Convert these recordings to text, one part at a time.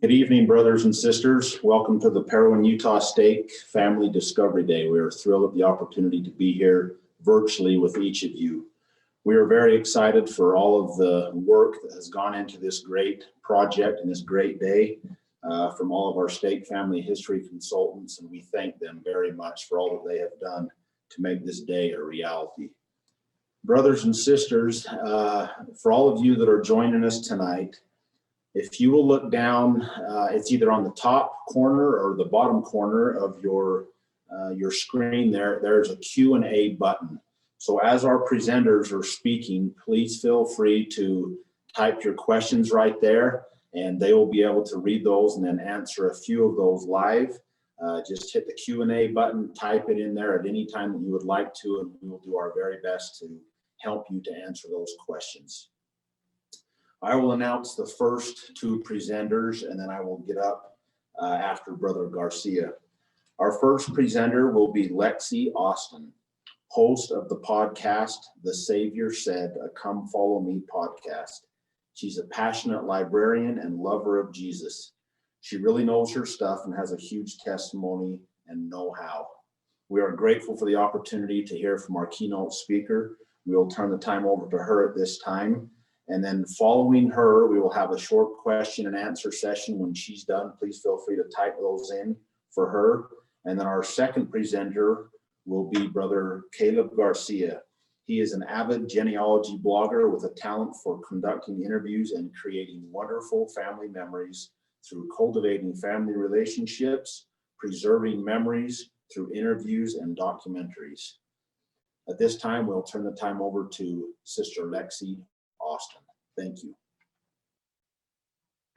Good evening, brothers and sisters. Welcome to the Parowan, Utah State Family Discovery Day. We are thrilled at the opportunity to be here virtually with each of you. We are very excited for all of the work that has gone into this great project and this great day from all of our state family history consultants, and we thank them very much for all that they have done to make this day a reality. Brothers and sisters, for all of you that are joining us tonight, if you will look down, it's either on the top corner or the bottom corner of your screen there, there's a Q&A button. So as our presenters are speaking, please feel free to type your questions right there, and they will be able to read those and then answer a few of those live. Just hit the Q&A button, type it in there at any time that you would like to, and we will do our very best to help you to answer those questions. I will announce the first two presenters, and then I will get up after Brother Garcia. Our first presenter will be Lexi Austin, host of the podcast, The Savior Said, a Come Follow Me podcast. She's a passionate librarian and lover of Jesus. She really knows her stuff and has a huge testimony and know-how. We are grateful for the opportunity to hear from our keynote speaker. We will turn the time over to her at this time. And then following her, we will have a short question and answer session. When she's done, please feel free to type those in for her. And then our second presenter will be Brother Caleb Garcia. He is an avid genealogy blogger with a talent for conducting interviews and creating wonderful family memories through cultivating family relationships, preserving memories through interviews and documentaries. At this time, we'll turn the time over to Sister Lexi Austin. Thank you.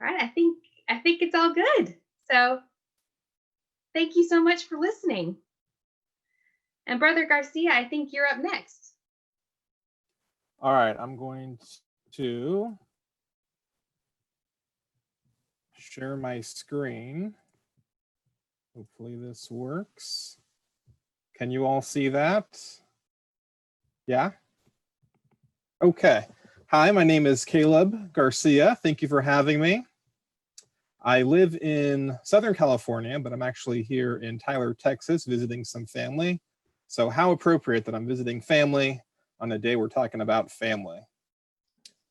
All right, I think it's all good. So thank you so much for listening. And Brother Garcia, I think you're up next. All right, I'm going to share my screen. Hopefully this works. Can you all see that? Yeah? Okay. Hi, my name is Caleb Garcia. Thank you for having me. I live in Southern California, but I'm actually here in Tyler, Texas, visiting some family. So how appropriate that I'm visiting family on a day we're talking about family.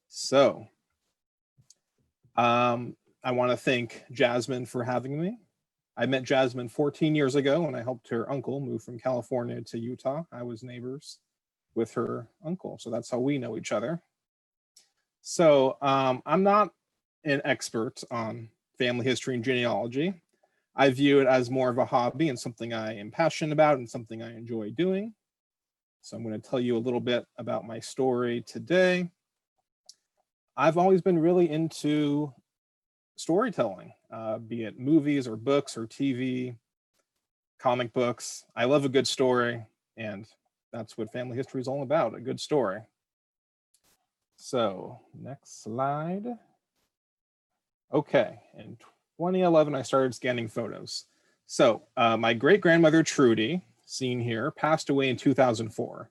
So I want to thank Jasmine for having me. I met Jasmine 14 years ago when I helped her uncle move from California to Utah. I was neighbors with her uncle, so that's how we know each other. So I'm not an expert on family history and genealogy. I view it as more of a hobby and something I am passionate about and something I enjoy doing. So I'm going to tell you a little bit about my story today. I've always been really into storytelling, be it movies or books or TV, comic books. I love a good story, and that's what family history is all about, a good story. So next slide. Okay, in 2011, I started scanning photos. So my great-grandmother, Trudy, seen here, passed away in 2004.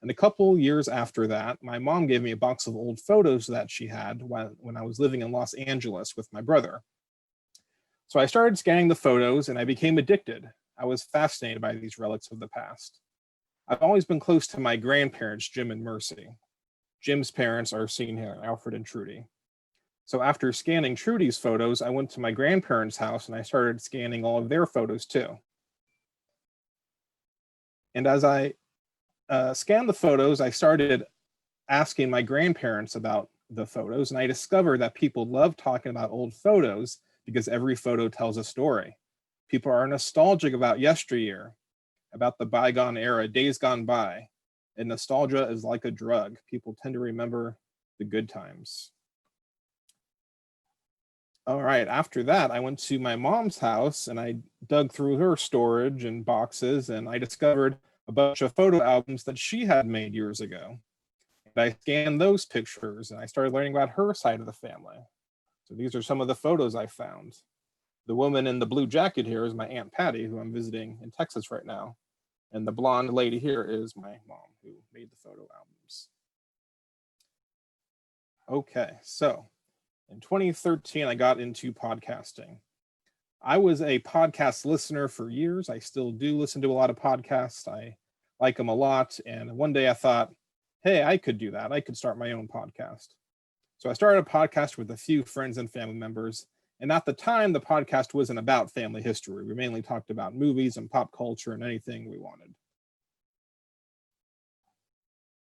And a couple years after that, my mom gave me a box of old photos that she had when I was living in Los Angeles with my brother. So I started scanning the photos and I became addicted. I was fascinated by these relics of the past. I've always been close to my grandparents, Jim and Mercy. Jim's parents are seen here, Alfred and Trudy. So after scanning Trudy's photos, I went to my grandparents' house and I started scanning all of their photos too. And as I scanned the photos, I started asking my grandparents about the photos, and I discovered that people love talking about old photos because every photo tells a story. People are nostalgic about yesteryear, about the bygone era, days gone by. And nostalgia is like a drug. People tend to remember the good times. All right, after that, I went to my mom's house and I dug through her storage and boxes, and I discovered a bunch of photo albums that she had made years ago. And I scanned those pictures and I started learning about her side of the family. So these are some of the photos I found. The woman in the blue jacket here is my Aunt Patty, who I'm visiting in Texas right now. And the blonde lady here is my mom, who made the photo albums. Okay, so In 2013, I got into podcasting. I was a podcast listener for years. I still do listen to a lot of podcasts. I like them a lot. And one day I thought, hey, I could do that. I could start my own podcast. So I started a podcast with a few friends and family members. And at the time, the podcast wasn't about family history. We mainly talked about movies and pop culture and anything we wanted.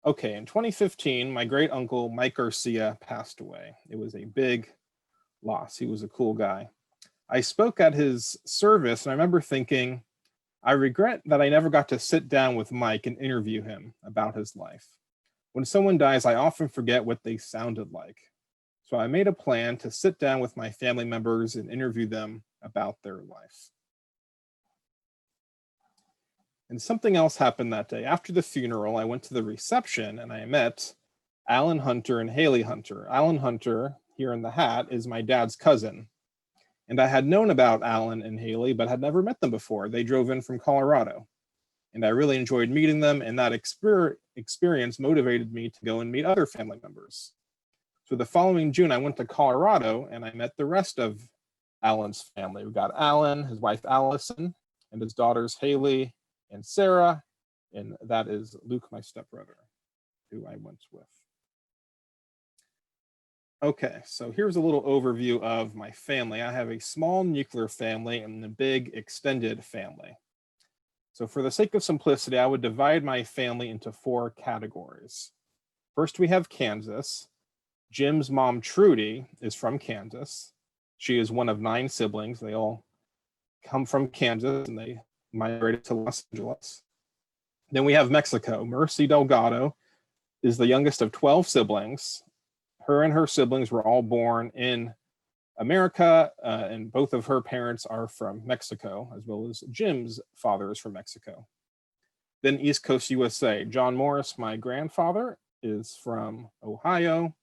Okay, in 2015, my great uncle, Mike Garcia, passed away. It was a big loss. He was a cool guy. I spoke at his service, and I remember thinking, I regret that I never got to sit down with Mike and interview him about his life. When someone dies, I often forget what they sounded like. So I made a plan to sit down with my family members and interview them about their life. And something else happened that day. After the funeral, I went to the reception and I met Alan Hunter and Haley Hunter. Alan Hunter, here in the hat, is my dad's cousin. And I had known about Alan and Haley, but had never met them before. They drove in from Colorado. And I really enjoyed meeting them, and that experience motivated me to go and meet other family members. So the following June, I went to Colorado and I met the rest of Alan's family. We got Alan, his wife Allison, and his daughters Haley and Sarah, and that is Luke, my stepbrother, who I went with. Okay, so here's a little overview of my family. I have a small nuclear family and a big extended family. So for the sake of simplicity, I would divide my family into 4 categories. First, we have Kansas. Jim's mom, Trudy, is from Kansas. She is one of 9 siblings. They all come from Kansas and they migrated to Los Angeles. Then we have Mexico. Mercy Delgado is the youngest of 12 siblings. Her and her siblings were all born in America, and both of her parents are from Mexico, as well as Jim's father is from Mexico. Then East Coast USA. John Morris, my grandfather, is from Ohio.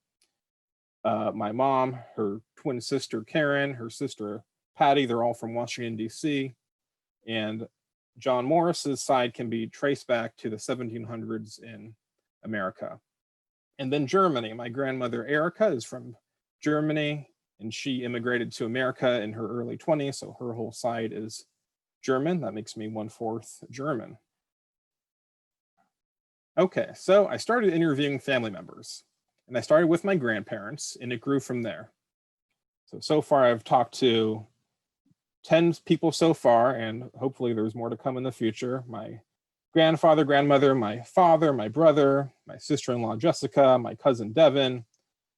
My mom, her twin sister Karen, her sister Patty, they're all from Washington, D.C. And John Morris's side can be traced back to the 1700s in America. And then Germany. My grandmother Erica is from Germany, and she immigrated to America in her early 20s, so her whole side is German. That makes me 1/4 German. Okay, so I started interviewing family members, and I started with my grandparents, and it grew from there. So far I've talked to 10 people so far, and hopefully there's more to come in the future. My grandfather, grandmother, my father, my brother, my sister-in-law Jessica, my cousin Devin,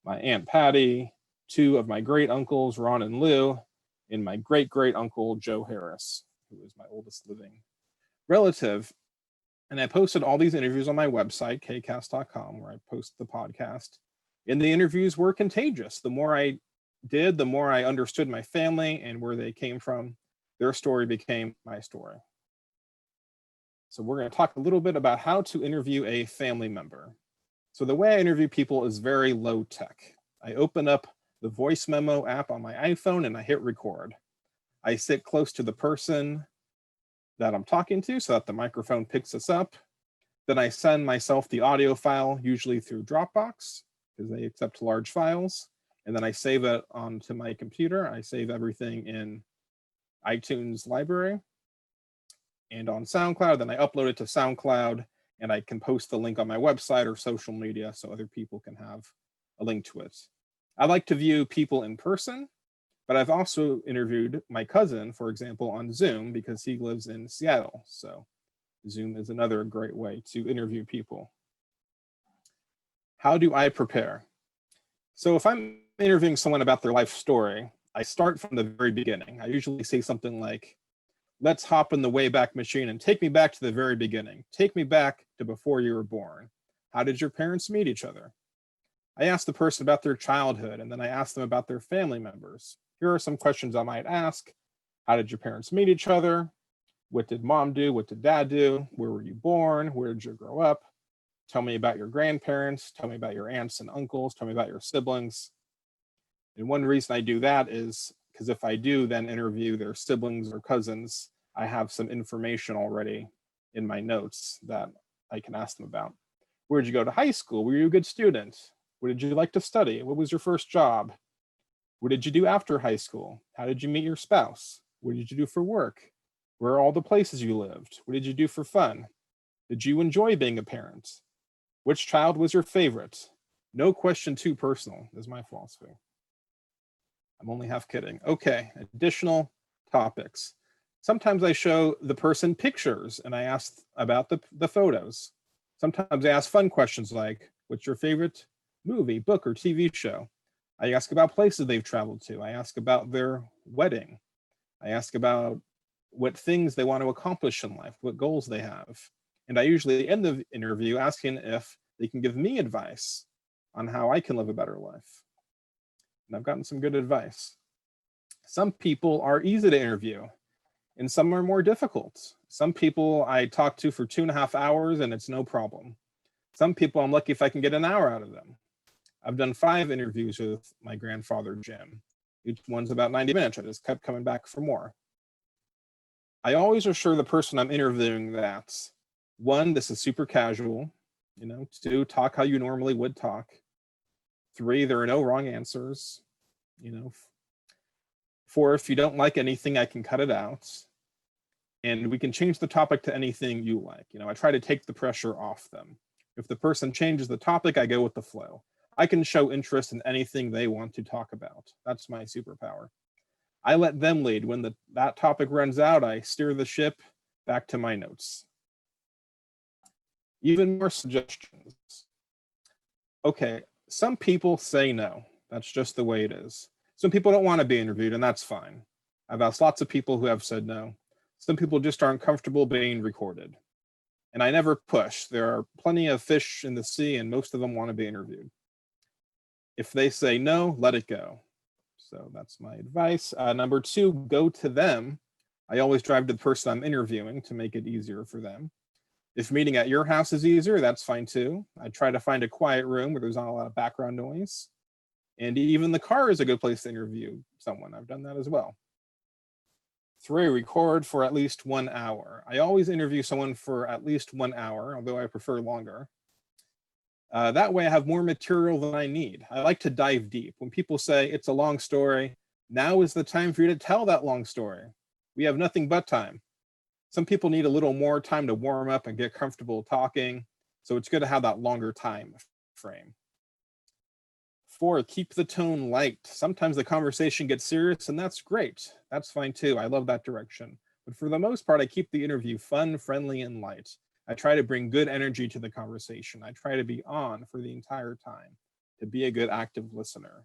my aunt Patty, 2 of my great uncles, Ron and Lou, and my great uncle Joe Harris, who is my oldest living relative. And I posted all these interviews on my website, kcast.com, where I post the podcast. And the interviews were contagious. The more I did, the more I understood my family and where they came from. Their story became my story. So we're going to talk a little bit about how to interview a family member. So the way I interview people is very low tech. I open up the voice memo app on my iPhone and I hit record. I sit close to the person that I'm talking to so that the microphone picks us up. Then I send myself the audio file, usually through Dropbox, because they accept large files. And then I save it onto my computer. I save everything in iTunes library and on SoundCloud. Then I upload it to SoundCloud and I can post the link on my website or social media so other people can have a link to it. I like to view people in person, but I've also interviewed my cousin, for example, on Zoom because he lives in Seattle. So Zoom is another great way to interview people. How do I prepare? So if I'm interviewing someone about their life story, I start from the very beginning. I usually say something like, let's hop in the Wayback Machine and take me back to the very beginning. Take me back to before you were born. How did your parents meet each other? I ask the person about their childhood, and then I ask them about their family members. Here are some questions I might ask. How did your parents meet each other? What did mom do? What did dad do? Where were you born? Where did you grow up? Tell me about your grandparents. Tell me about your aunts and uncles. Tell me about your siblings. And one reason I do that is because if I do then interview their siblings or cousins, I have some information already in my notes that I can ask them about. Where did you go to high school? Were you a good student? What did you like to study? What was your first job? What did you do after high school? How did you meet your spouse? What did you do for work? Where are all the places you lived? What did you do for fun? Did you enjoy being a parent? Which child was your favorite? No question too personal is my philosophy. I'm only half kidding. Okay, additional topics. Sometimes I show the person pictures and I ask about the photos. Sometimes I ask fun questions like, what's your favorite movie, book, or TV show? I ask about places they've traveled to. I ask about their wedding. I ask about what things they want to accomplish in life, what goals they have. And I usually end the interview asking if they can give me advice on how I can live a better life. And I've gotten some good advice. Some people are easy to interview and some are more difficult. Some people I talk to for 2.5 hours and it's no problem. Some people I'm lucky if I can get an hour out of them. I've done 5 interviews with my grandfather, Jim. Each one's about 90 minutes. I just kept coming back for more. I always assure the person I'm interviewing that 1, this is super casual. 2, talk how you normally would talk. 3, there are no wrong answers. 4, if you don't like anything, I can cut it out. And we can change the topic to anything you like. I try to take the pressure off them. If the person changes the topic, I go with the flow. I can show interest in anything they want to talk about. That's my superpower. I let them lead. When that topic runs out, I steer the ship back to my notes. Even more suggestions. Okay, some people say no. That's just the way it is. Some people don't want to be interviewed, and that's fine. I've asked lots of people who have said no. Some people just aren't comfortable being recorded. And I never push. There are plenty of fish in the sea, and most of them want to be interviewed. If they say no, let it go. So that's my advice. Number 2, go to them. I always drive to the person I'm interviewing to make it easier for them. If meeting at your house is easier, that's fine too. I try to find a quiet room where there's not a lot of background noise. And even the car is a good place to interview someone. I've done that as well. 3, record for at least 1 hour. I always interview someone for at least 1 hour, although I prefer longer. That way I have more material than I need. I like to dive deep. When people say it's a long story, now is the time for you to tell that long story. We have nothing but time. Some people need a little more time to warm up and get comfortable talking. So it's good to have that longer time frame. 4, keep the tone light. Sometimes the conversation gets serious and that's great. That's fine too. I love that direction. But for the most part, I keep the interview fun, friendly, and light. I try to bring good energy to the conversation. I try to be on for the entire time, to be a good active listener.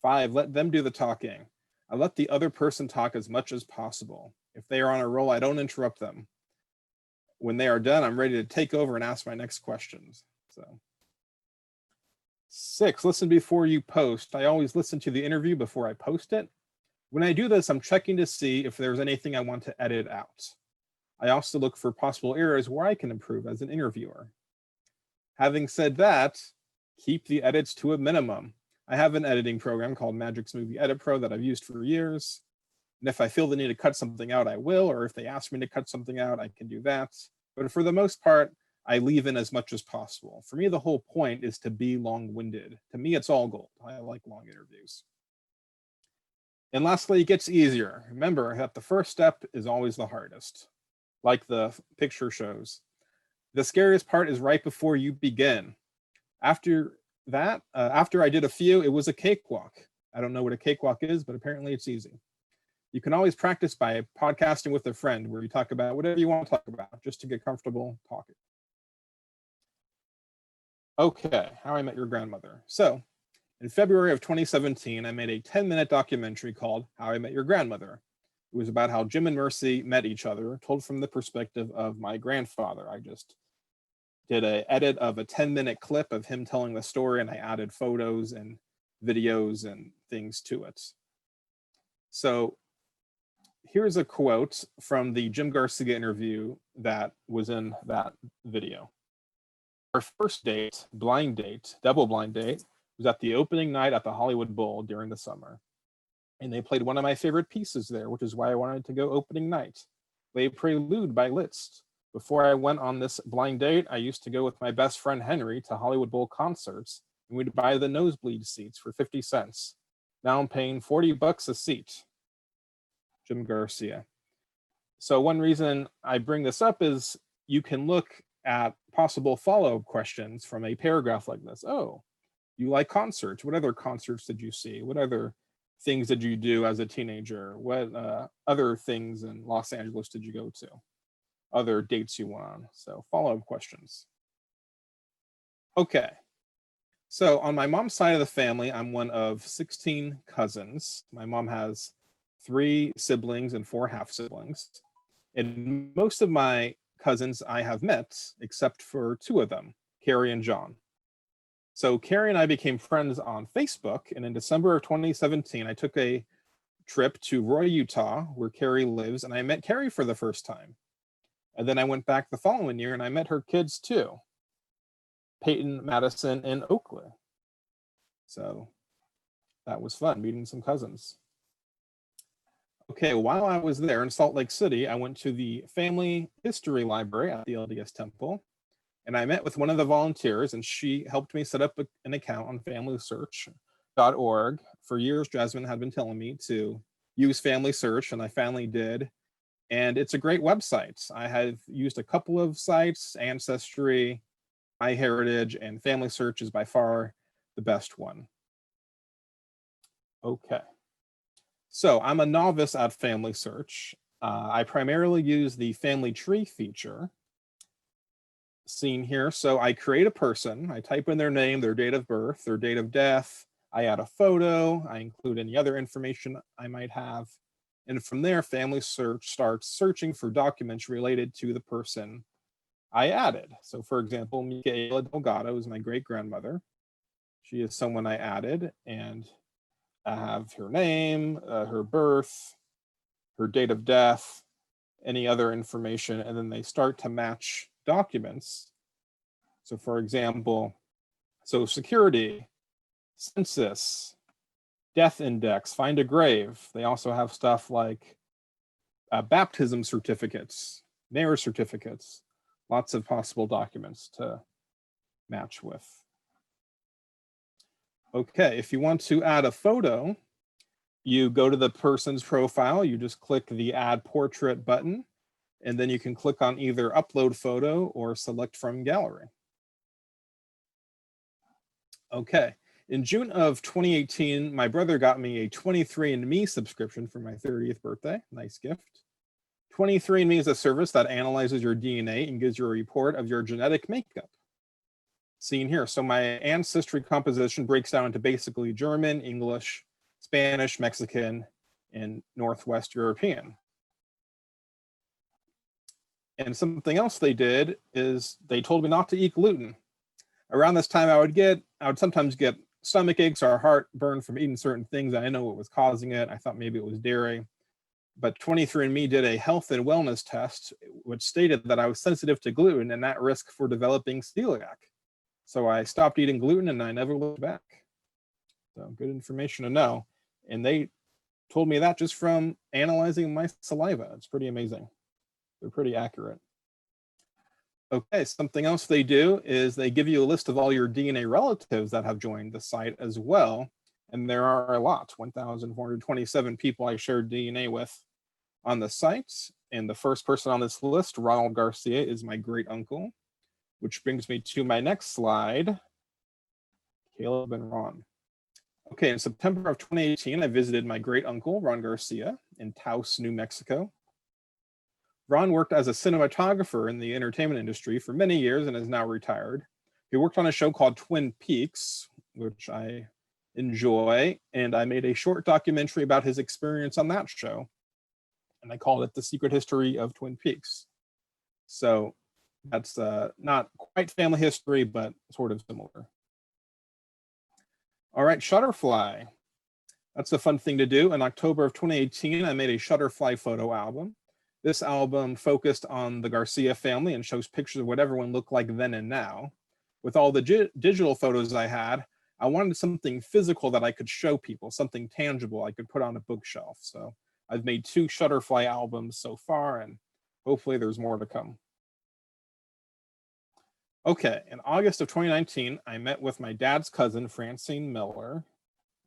5, let them do the talking. I let the other person talk as much as possible. If they are on a roll, I don't interrupt them. When they are done, I'm ready to take over and ask my next questions. 6, listen before you post. I always listen to the interview before I post it. When I do this, I'm checking to see if there's anything I want to edit out. I also look for possible areas where I can improve as an interviewer. Having said that, keep the edits to a minimum. I have an editing program called Magic's Movie Edit Pro that I've used for years. And if I feel the need to cut something out, I will, or if they ask me to cut something out, I can do that. But for the most part, I leave in as much as possible. For me, the whole point is to be long-winded. To me, it's all gold. I like long interviews. And lastly, it gets easier. Remember that the first step is always the hardest, like the picture shows. The scariest part is right before you begin. After that, after I did a few, it was a cakewalk. I don't know what a cakewalk is, but apparently it's easy. You can always practice by podcasting with a friend where you talk about whatever you want to talk about, just to get comfortable talking. Okay, How I Met Your Grandmother. So, in February of 2017, I made a 10-minute documentary called How I Met Your Grandmother. It was about how Jim and Mercy met each other, told from the perspective of my grandfather. I just did an edit of a 10-minute clip of him telling the story, and I added photos and videos and things to it. So here's a quote from the Jim Garcia interview that was in that video. Our first date, blind date, double blind date, was at the opening night at the Hollywood Bowl during the summer. And they played one of my favorite pieces there, which is why I wanted to go opening night. They Prelude by Liszt. Before I went on this blind date, I used to go with my best friend Henry to Hollywood Bowl concerts, and we'd buy the nosebleed seats for 50 cents. Now I'm paying 40 bucks a seat. Jim Garcia. So one reason I bring this up is you can look at possible follow-up questions from a paragraph like this. Oh, you like concerts. What other concerts did you see? What other things did you do as a teenager? What other things in Los Angeles did you go to? Other dates you went on? So follow-up questions. Okay. So on my mom's side of the family, I'm one of 16 cousins. My mom has 3 siblings and 4 half-siblings. And most of my cousins I have met, except for 2 of them, Carrie and John. So Carrie and I became friends on Facebook, and in December of 2017, I took a trip to Roy, Utah, where Carrie lives, and I met Carrie for the first time. And then I went back the following year, and I met her kids too, Peyton, Madison, and Oakley. So that was fun, meeting some cousins. Okay, while I was there in Salt Lake City, I went to the Family History Library at the LDS Temple, and I met with one of the volunteers, and she helped me set up an account on FamilySearch.org. For years, Jasmine had been telling me to use FamilySearch, and I finally did. And it's a great website. I have used a couple of sites, Ancestry, MyHeritage, and FamilySearch is by far the best one. Okay. So I'm a novice at FamilySearch. I primarily use the family tree feature seen here. So I create a person, I type in their name, their date of birth, their date of death, I add a photo, I include any other information I might have. And from there, FamilySearch starts searching for documents related to the person I added. So for example, Micaela Delgado is my great-grandmother. She is someone I added, and I have her name, her birth, her date of death, any other information, and then they start to match documents. So for example, Social Security, census, death index, find a grave. They also have stuff like baptism certificates, marriage certificates, lots of possible documents to match with. Okay, if you want to add a photo, you go to the person's profile, you just click the Add Portrait button, and then you can click on either Upload Photo or Select from Gallery. Okay, in June of 2018, my brother got me a 23andMe subscription for my 30th birthday. Nice gift. 23andMe is a service that analyzes your DNA and gives you a report of your genetic makeup. Seen here. So my ancestry composition breaks down into basically German, English, Spanish, Mexican, and Northwest European. And something else they did is they told me not to eat gluten. Around this time, I would sometimes get stomach aches or heartburn from eating certain things. I didn't know what was causing it. I thought maybe it was dairy. But 23andMe did a health and wellness test, which stated that I was sensitive to gluten and at risk for developing celiac. So I stopped eating gluten and I never looked back. So good information to know. And they told me that just from analyzing my saliva. It's pretty amazing. They're pretty accurate. Okay, something else they do is they give you a list of all your DNA relatives that have joined the site as well. And there are a lot, 1,427 people I shared DNA with on the site. And the first person on this list, Ronald Garcia, is my great uncle, which brings me to my next slide, Caleb and Ron. Okay, in September of 2018, I visited my great uncle, Ron Garcia, in Taos, New Mexico. Ron worked as a cinematographer in the entertainment industry for many years and is now retired. He worked on a show called Twin Peaks, which I enjoy, and I made a short documentary about his experience on that show, and I called it The Secret History of Twin Peaks. So that's not quite family history, but sort of similar. All right, Shutterfly. That's a fun thing to do. In October of 2018, I made a Shutterfly photo album. This album focused on the Garcia family and shows pictures of what everyone looked like then and now. With all the digital photos I had, I wanted something physical that I could show people, something tangible I could put on a bookshelf. So I've made 2 Shutterfly albums so far, and hopefully there's more to come. Okay, in August of 2019, I met with my dad's cousin, Francine Miller.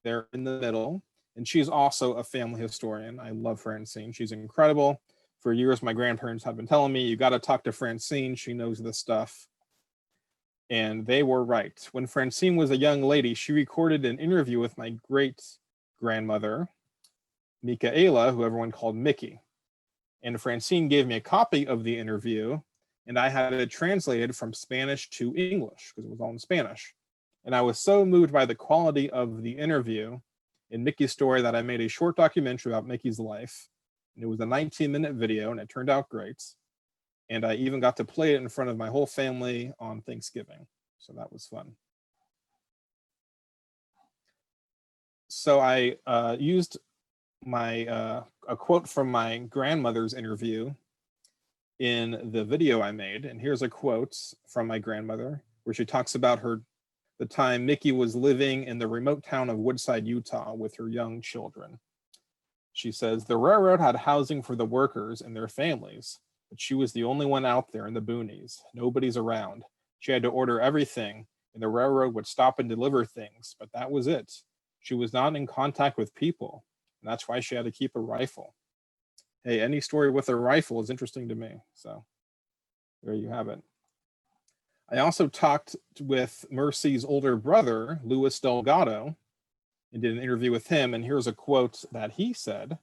They're in the middle, and she's also a family historian. I love Francine. She's incredible. For years, my grandparents have been telling me, you got to talk to Francine. She knows this stuff. And they were right. When Francine was a young lady, she recorded an interview with my great grandmother, Michaela, who everyone called Mickey. And Francine gave me a copy of the interview, and I had it translated from Spanish to English because it was all in Spanish. And I was so moved by the quality of the interview in Mickey's story that I made a short documentary about Mickey's life. And it was a 19-minute video, and it turned out great. And I even got to play it in front of my whole family on Thanksgiving. So that was fun. So I used a quote from my grandmother's interview in the video I made. And here's a quote from my grandmother where she talks about the time Mickey was living in the remote town of Woodside, Utah with her young children. She says, the railroad had housing for the workers and their families, but she was the only one out there in the boonies. Nobody's around. She had to order everything, and the railroad would stop and deliver things, but that was it. She was not in contact with people, and that's why she had to keep a rifle. Hey, any story with a rifle is interesting to me. So there you have it. I also talked with Mercy's older brother, Louis Delgado, and did an interview with him. And here's a quote that he said.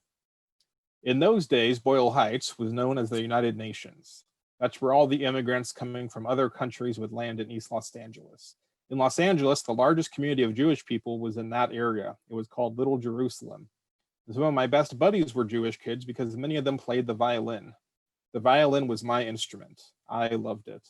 In those days, Boyle Heights was known as the United Nations. That's where all the immigrants coming from other countries would land in East Los Angeles. In Los Angeles, the largest community of Jewish people was in that area. It was called Little Jerusalem. Some of my best buddies were Jewish kids because many of them played the violin. The violin was my instrument. I loved it.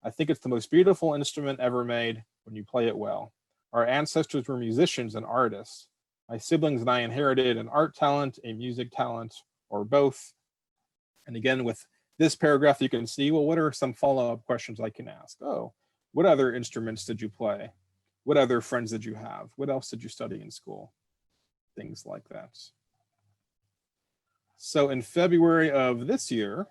I think it's the most beautiful instrument ever made when you play it well. Our ancestors were musicians and artists. My siblings and I inherited an art talent, a music talent, or both. And again, with this paragraph, you can see, well, what are some follow-up questions I can ask? Oh, what other instruments did you play? What other friends did you have? What else did you study in school? Things like that. So in February of this year,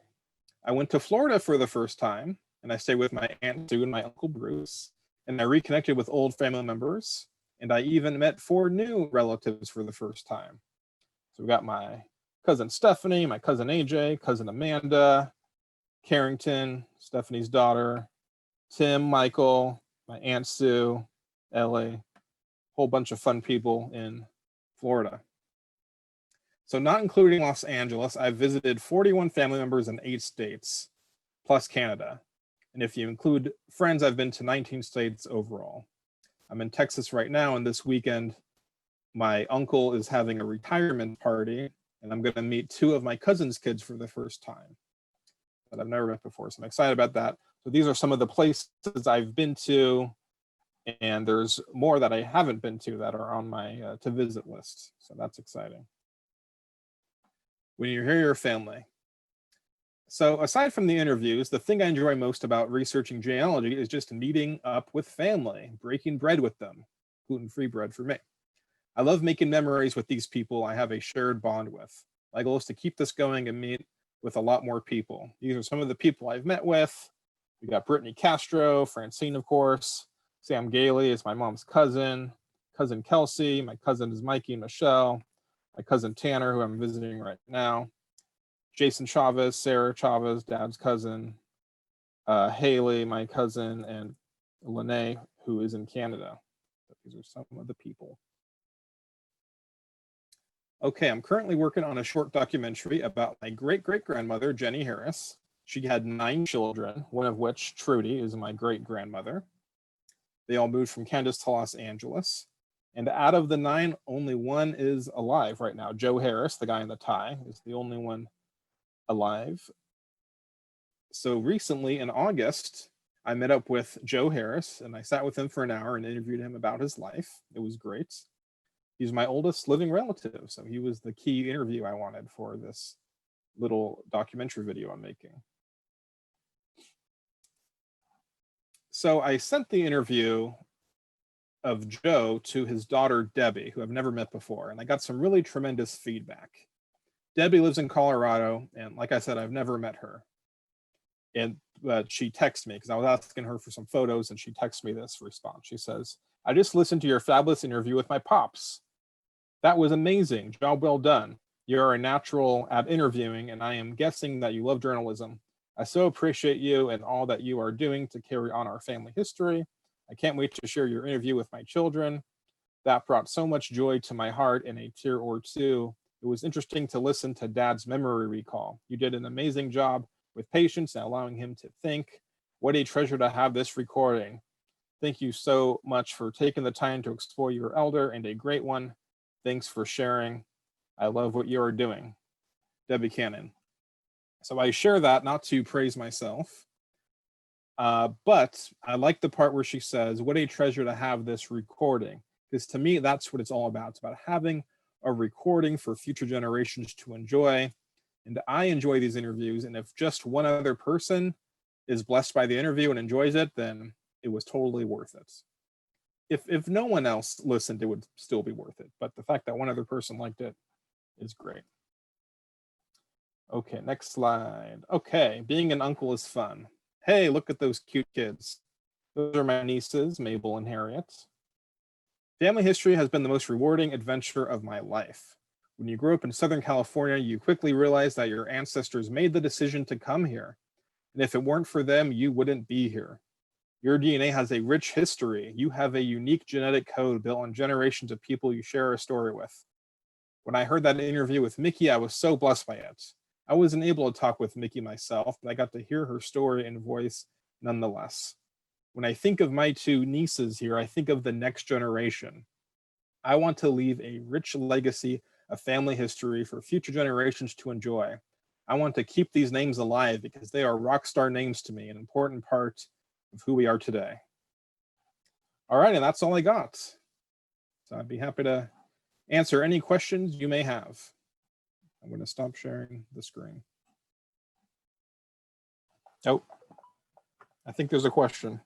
I went to Florida for the first time, and I stayed with my Aunt Sue and my Uncle Bruce, and I reconnected with old family members, and I even met 4 new relatives for the first time. So we got my cousin Stephanie, my cousin AJ, cousin Amanda, Carrington, Stephanie's daughter, Tim, Michael, my Aunt Sue, Ellie, whole bunch of fun people in Florida. So not including Los Angeles, I've visited 41 family members in 8 states, plus Canada. And if you include friends, I've been to 19 states overall. I'm in Texas right now, and this weekend, my uncle is having a retirement party, and I'm gonna meet 2 of my cousin's kids for the first time that I've never met before. So I'm excited about that. So these are some of the places I've been to, and there's more that I haven't been to that are on my to visit list. So that's exciting. When you hear your family. So aside from the interviews, the thing I enjoy most about researching genealogy is just meeting up with family, breaking bread with them, gluten-free bread for me. I love making memories with these people I have a shared bond with. My goal is to keep this going and meet with a lot more people. These are some of the people I've met with. We got Brittany Castro, Francine, of course. Sam Gailey is my mom's cousin. Cousin Kelsey, my cousin is Mikey and Michelle. My cousin Tanner, who I'm visiting right now. Jason Chavez, Sarah Chavez, dad's cousin. Haley, my cousin, and Lene, who is in Canada. These are some of the people. Okay, I'm currently working on a short documentary about my great-great-grandmother, Jenny Harris. She had 9 children, one of which, Trudy, is my great-grandmother. They all moved from Kansas to Los Angeles. And out of the 9, only 1 is alive right now. Joe Harris, the guy in the tie, is the only one alive. So recently in August, I met up with Joe Harris, and I sat with him for an hour and interviewed him about his life. It was great. He's my oldest living relative, so he was the key interview I wanted for this little documentary video I'm making. So I sent the interview of Joe to his daughter, Debbie, who I've never met before, and I got some really tremendous feedback. Debbie lives in Colorado, and like I said, I've never met her. And she texted me because I was asking her for some photos, and she texted me this response. She says, "I just listened to your fabulous interview with my pops. That was amazing. Job well done. You're a natural at interviewing, and I am guessing that you love journalism. I so appreciate you and all that you are doing to carry on our family history. I can't wait to share your interview with my children. That brought so much joy to my heart and a tear or two. It was interesting to listen to Dad's memory recall. You did an amazing job with patience and allowing him to think. What a treasure to have this recording. Thank you so much for taking the time to explore your elder, and a great one. Thanks for sharing. I love what you are doing. Debbie Cannon." So I share that not to praise myself, but I like the part where she says, "What a treasure to have this recording." Because to me, that's what it's all about. It's about having a recording for future generations to enjoy. And I enjoy these interviews. And if just one other person is blessed by the interview and enjoys it, then it was totally worth it. If no one else listened, it would still be worth it. But the fact that one other person liked it is great. Okay, next slide. Okay, being an uncle is fun. Hey, look at those cute kids. Those are my nieces, Mabel and Harriet. Family history has been the most rewarding adventure of my life. When you grow up in Southern California, you quickly realize that your ancestors made the decision to come here. And if it weren't for them, you wouldn't be here. Your DNA has a rich history. You have a unique genetic code built on generations of people you share a story with. When I heard that interview with Mickey, I was so blessed by it. I wasn't able to talk with Mickey myself, but I got to hear her story and voice nonetheless. When I think of my two nieces here, I think of the next generation. I want to leave a rich legacy of family history for future generations to enjoy. I want to keep these names alive because they are rock star names to me, an important part of who we are today. All right, and that's all I got. So I'd be happy to answer any questions you may have. I'm going to stop sharing the screen. Oh, I think there's a question.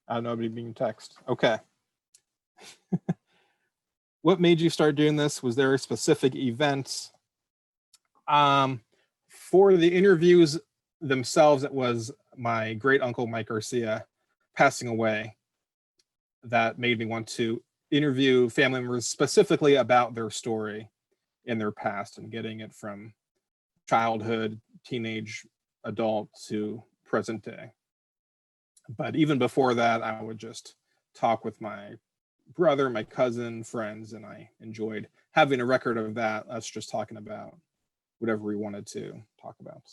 Nobody being text. Okay. What made you start doing this? Was there a specific event? For the interviews themselves, it was my great uncle, Mike Garcia, passing away that made me want to interview family members specifically about their story in their past and getting it from childhood, teenage, adult to present day. But even before that, I would just talk with my brother, my cousin, friends, and I enjoyed having a record of that, us just talking about whatever we wanted to talk about.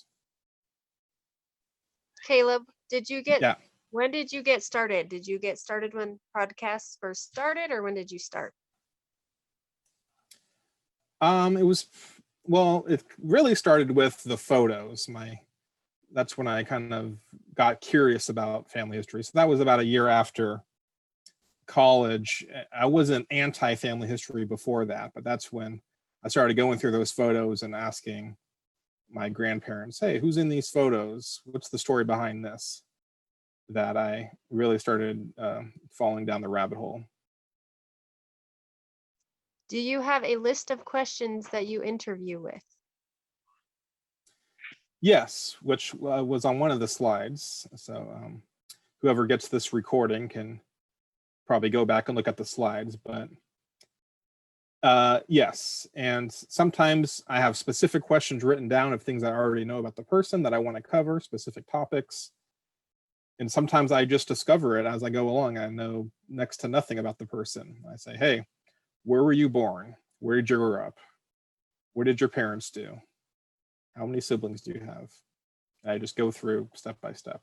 Caleb, did you get, Yeah. when did you get started? Did you get started when podcasts first started, or when did you start? It really started with the photos. That's when I kind of got curious about family history. So that was about a year after college. I wasn't anti-family history before that, but that's when I started going through those photos and asking my grandparents, "Hey, who's in these photos? What's the story behind this?" That I really started falling down the rabbit hole. Do you have a list of questions that you interview with? Yes, which was on one of the slides. So whoever gets this recording can probably go back and look at the slides, but yes. And sometimes I have specific questions written down of things I already know about the person that I want to cover, specific topics. And sometimes I just discover it as I go along. I know next to nothing about the person. I say, "Hey, where were you born? Where did you grow up? What did your parents do? How many siblings do you have?" And I just go through step by step.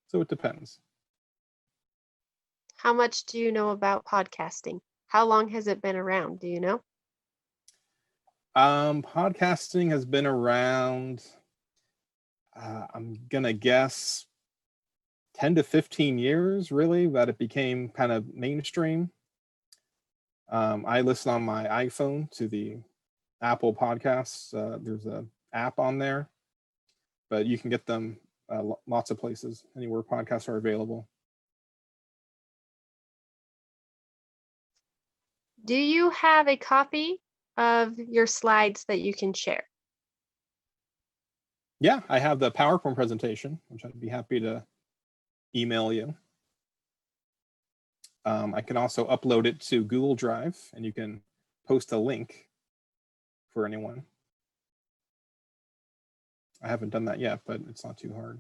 So it depends. How much do you know about podcasting? How long has it been around? Do you know? Podcasting has been around, I'm gonna guess 10 to 15 years, really, that it became kind of mainstream. I listen on my iPhone to the Apple Podcasts. There's an app on there, but you can get them lots of places, anywhere podcasts are available. Do you have a copy of your slides that you can share? Yeah, I have the PowerPoint presentation, which I'd be happy to email you. I can also upload it to Google Drive, and you can post a link for anyone. I haven't done that yet, but it's not too hard.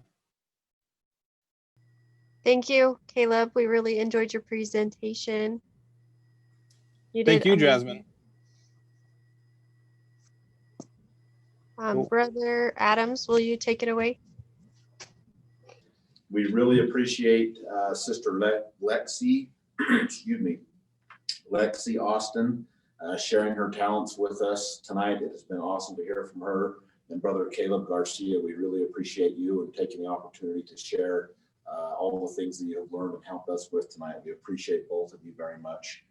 Thank you, Caleb. We really enjoyed your presentation. You Thank did you, amazing. Jasmine. Cool. Brother Adams, will you take it away? We really appreciate Sister Lexi, excuse me, Lexi Austin, sharing her talents with us tonight. It has been awesome to hear from her. And Brother Caleb Garcia, we really appreciate you and taking the opportunity to share all the things that you have learned and helped us with tonight. We appreciate both of you very much.